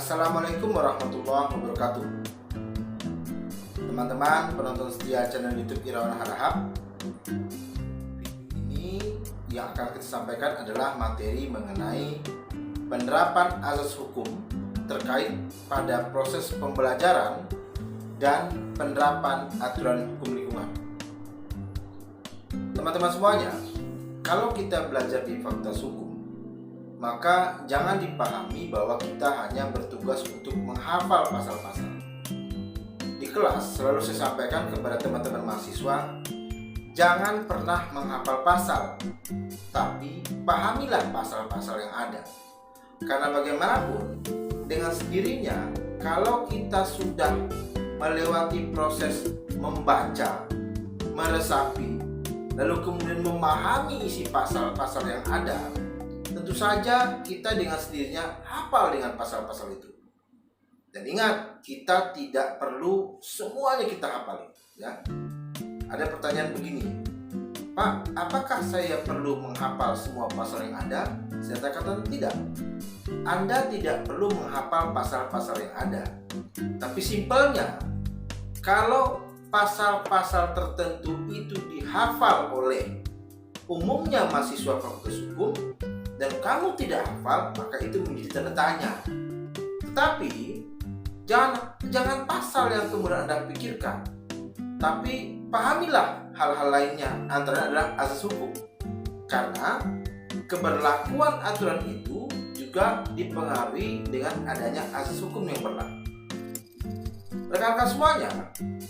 Assalamualaikum warahmatullahi wabarakatuh. Teman-teman penonton setia channel YouTube Irawan Harahap, ini yang akan kita sampaikan adalah materi mengenai penerapan azas hukum terkait pada proses pembelajaran dan penerapan aturan hukum lingkungan. Teman-teman semuanya, kalau kita belajar di Fakultas Hukum, maka jangan dipahami bahwa kita hanya bertugas untuk menghafal pasal-pasal. Di kelas selalu saya sampaikan kepada teman-teman mahasiswa, jangan pernah menghafal pasal, tapi pahamilah pasal-pasal yang ada. Karena bagaimanapun, dengan sendirinya, kalau kita sudah melewati proses membaca, meresapi, lalu kemudian memahami isi pasal-pasal yang ada, tentu saja kita dengan sendirinya hafal dengan pasal-pasal itu. Dan ingat, kita tidak perlu semuanya kita hafal, ya. Ada pertanyaan begini, Pak, apakah saya perlu menghafal semua pasal yang ada? Saya katakan tidak. Anda tidak perlu menghafal pasal-pasal yang ada. Tapi simpelnya, kalau pasal-pasal tertentu itu dihafal oleh umumnya mahasiswa Fakultas Hukum, dan kamu tidak hafal, maka itu menjadi tanda tanya. Tetapi jangan pasal yang kemudian Anda pikirkan, tapi pahamilah hal-hal lainnya, antara adalah azas hukum. Karena keberlakuan aturan itu juga dipengaruhi dengan adanya azas hukum yang berlaku. Rekan-rekan semuanya,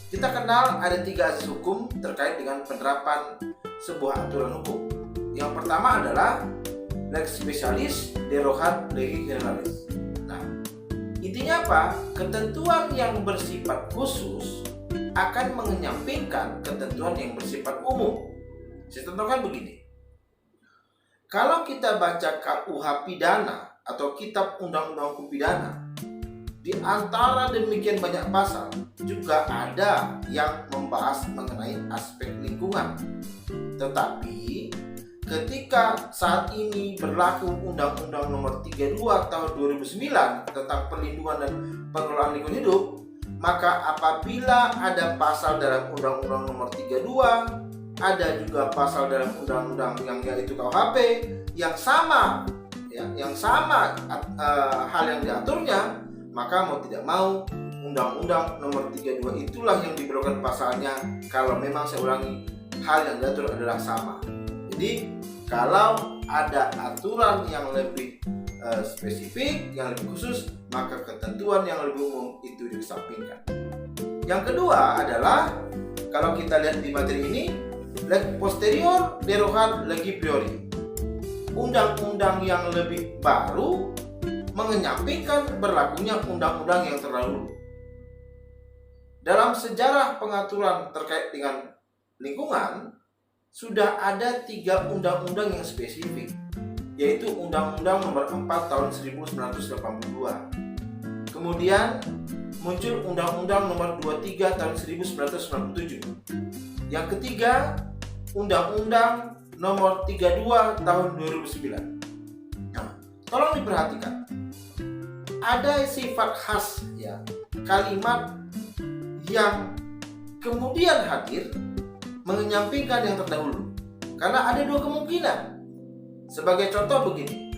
kita kenal ada 3 azas hukum terkait dengan penerapan sebuah aturan hukum. Yang pertama adalah lex specialis derogat legi generalis. Nah, intinya apa? Ketentuan yang bersifat khusus akan mengenyampingkan ketentuan yang bersifat umum. Saya contohkan begini. Kalau kita baca KUH pidana atau kitab undang-undang hukum pidana, di antara demikian banyak pasal juga ada yang membahas mengenai aspek lingkungan. Tetapi ketika saat ini berlaku Undang-Undang Nomor 32 Tahun 2009 tentang perlindungan dan pengelolaan lingkungan hidup, maka apabila ada pasal dalam Undang-Undang Nomor 32, ada juga pasal dalam Undang-Undang yang yaitu KUHP yang sama, hal yang diaturnya, maka mau tidak mau Undang-Undang Nomor 32 itulah yang diperlukan pasalnya kalau memang saya ulangi, hal yang diatur adalah sama. Jadi kalau ada aturan yang lebih spesifik, yang lebih khusus, maka ketentuan yang lebih umum itu dikesampingkan. Yang kedua adalah, kalau kita lihat di materi ini, leg posterior derogat legi priori. Undang-undang yang lebih baru mengenyampingkan berlakunya undang-undang yang terdahulu. Dalam sejarah pengaturan terkait dengan lingkungan, sudah ada 3 undang-undang yang spesifik, yaitu Undang-Undang Nomor 4 Tahun 1982. Kemudian muncul Undang-Undang Nomor 23 Tahun 1997. Yang ketiga, Undang-Undang Nomor 32 Tahun 2009. Nah, tolong diperhatikan. Ada sifat khas, ya, kalimat yang kemudian hadir mengenyampingkan yang terdahulu. Karena ada 2 kemungkinan. Sebagai contoh begini,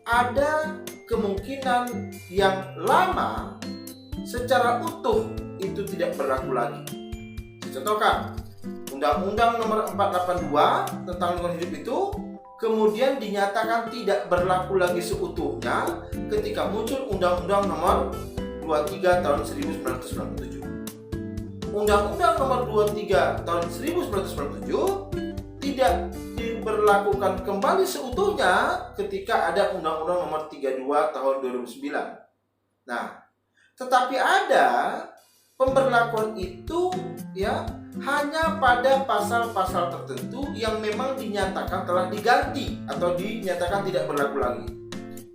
ada kemungkinan yang lama secara utuh itu tidak berlaku lagi. Saya contohkan, Undang-Undang Nomor 482 tentang lingkungan hidup itu kemudian dinyatakan tidak berlaku lagi seutuhnya ketika muncul Undang-Undang Nomor 23 Tahun 1997. Undang-Undang Nomor 23 Tahun 1997 tidak diberlakukan kembali seutuhnya ketika ada Undang-Undang Nomor 32 Tahun 2009. Nah, tetapi ada pemberlakuan itu, ya, hanya pada pasal-pasal tertentu yang memang dinyatakan telah diganti atau dinyatakan tidak berlaku lagi.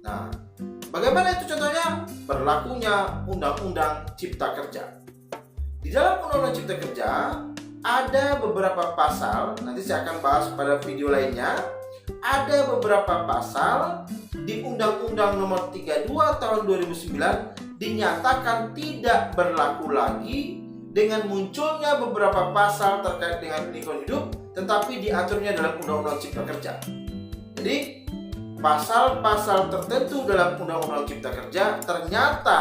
Nah, bagaimana itu contohnya? Berlakunya Undang-Undang Cipta Kerja. Di dalam Undang-Undang Cipta Kerja ada beberapa pasal, nanti saya akan bahas pada video lainnya. Ada beberapa pasal di Undang-Undang Nomor 32 Tahun 2009 dinyatakan tidak berlaku lagi dengan munculnya beberapa pasal terkait dengan lingkungan hidup, tetapi diaturnya dalam Undang-Undang Cipta Kerja. Jadi pasal-pasal tertentu dalam Undang-Undang Cipta Kerja ternyata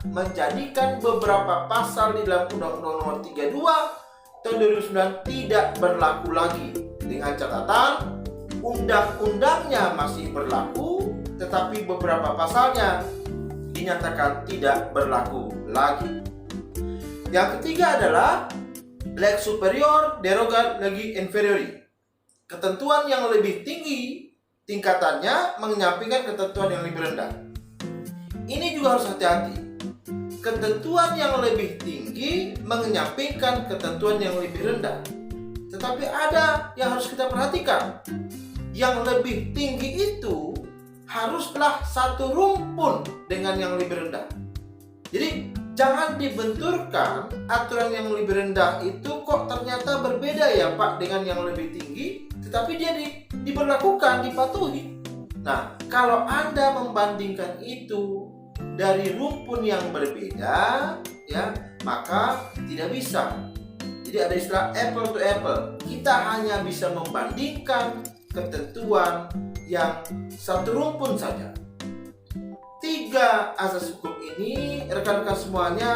menjadikan beberapa pasal di dalam Undang-Undang Nomor 32 Tahun 2009 tidak berlaku lagi, dengan catatan undang-undangnya masih berlaku, tetapi beberapa pasalnya dinyatakan tidak berlaku lagi. Yang ketiga adalah lex superior derogat legi inferiori. Ketentuan yang lebih tinggi tingkatannya menyampingkan ketentuan yang lebih rendah. Ini juga harus hati-hati. Ketentuan yang lebih tinggi menyampingkan ketentuan yang lebih rendah. Tetapi ada yang harus kita perhatikan. Yang lebih tinggi itu haruslah satu rumpun dengan yang lebih rendah. Jadi jangan dibenturkan aturan yang lebih rendah itu kok ternyata berbeda ya Pak dengan yang lebih tinggi, tetapi dia diberlakukan, dipatuhi. Nah, kalau Anda membandingkan itu dari rumpun yang berbeda, ya, maka tidak bisa. Jadi ada istilah apple to apple. Kita hanya bisa membandingkan ketentuan yang satu rumpun saja. 3 asas hukum ini rekan-rekan semuanya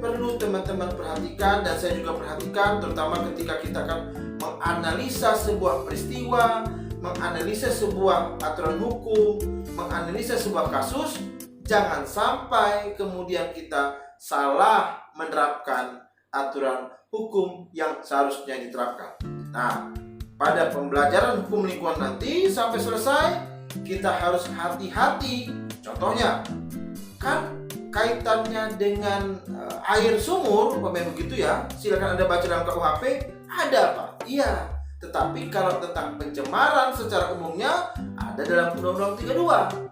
perlu teman-teman perhatikan, dan saya juga perhatikan, terutama ketika kita akan menganalisa sebuah peristiwa, menganalisa sebuah aturan hukum, menganalisa sebuah kasus. Jangan sampai kemudian kita salah menerapkan aturan hukum yang seharusnya diterapkan. Nah, pada pembelajaran hukum lingkungan nanti sampai selesai, kita harus hati-hati. Contohnya, kan kaitannya dengan air sumur, umpamanya begitu ya. Silakan Anda baca dalam KUHP, ada apa? Iya, tetapi kalau tentang pencemaran secara umumnya ada dalam Undang-Undang 32.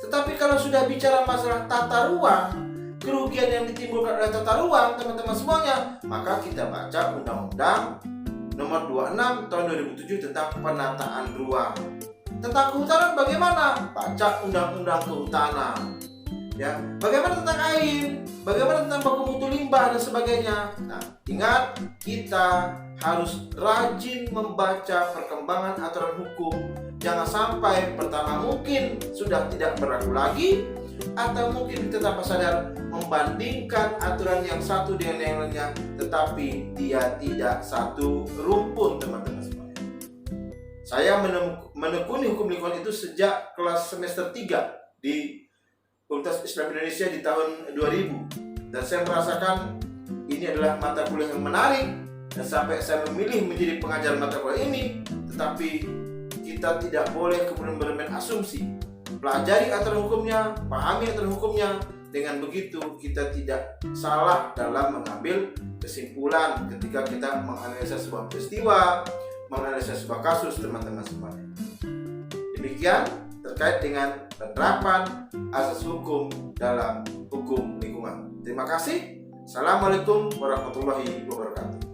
Tetapi kalau sudah bicara masalah tata ruang, kerugian yang ditimbulkan oleh tata ruang, teman-teman semuanya, maka kita baca Undang-Undang Nomor 26 Tahun 2007 tentang penataan ruang. Tentang kehutanan bagaimana? Baca Undang-Undang Kehutanan. Ya, bagaimana tentang air? Bagaimana tentang baku mutu limbah dan sebagainya? Nah, ingat, kita harus rajin membaca perkembangan aturan hukum. Jangan sampai pertama mungkin sudah tidak berlaku lagi, atau mungkin kita tanpa sadar membandingkan aturan yang satu dengan yang lainnya, tetapi dia tidak satu rumpun, teman-teman semuanya. Saya menekuni hukum lingkungan itu sejak kelas semester 3 di Universitas Islam Indonesia di tahun 2000, dan saya merasakan ini adalah mata kuliah yang menarik, dan sampai saya memilih menjadi pengajar mata kuliah ini. Tetapi kita tidak boleh kemudian bermain asumsi. Pelajari aturan hukumnya, pahami aturan hukumnya. Dengan begitu kita tidak salah dalam mengambil kesimpulan ketika kita menganalisa sebuah peristiwa, menganalisa sebuah kasus, teman-teman semuanya. Demikian terkait dengan penerapan asas hukum dalam hukum lingkungan. Terima kasih. Assalamualaikum warahmatullahi wabarakatuh.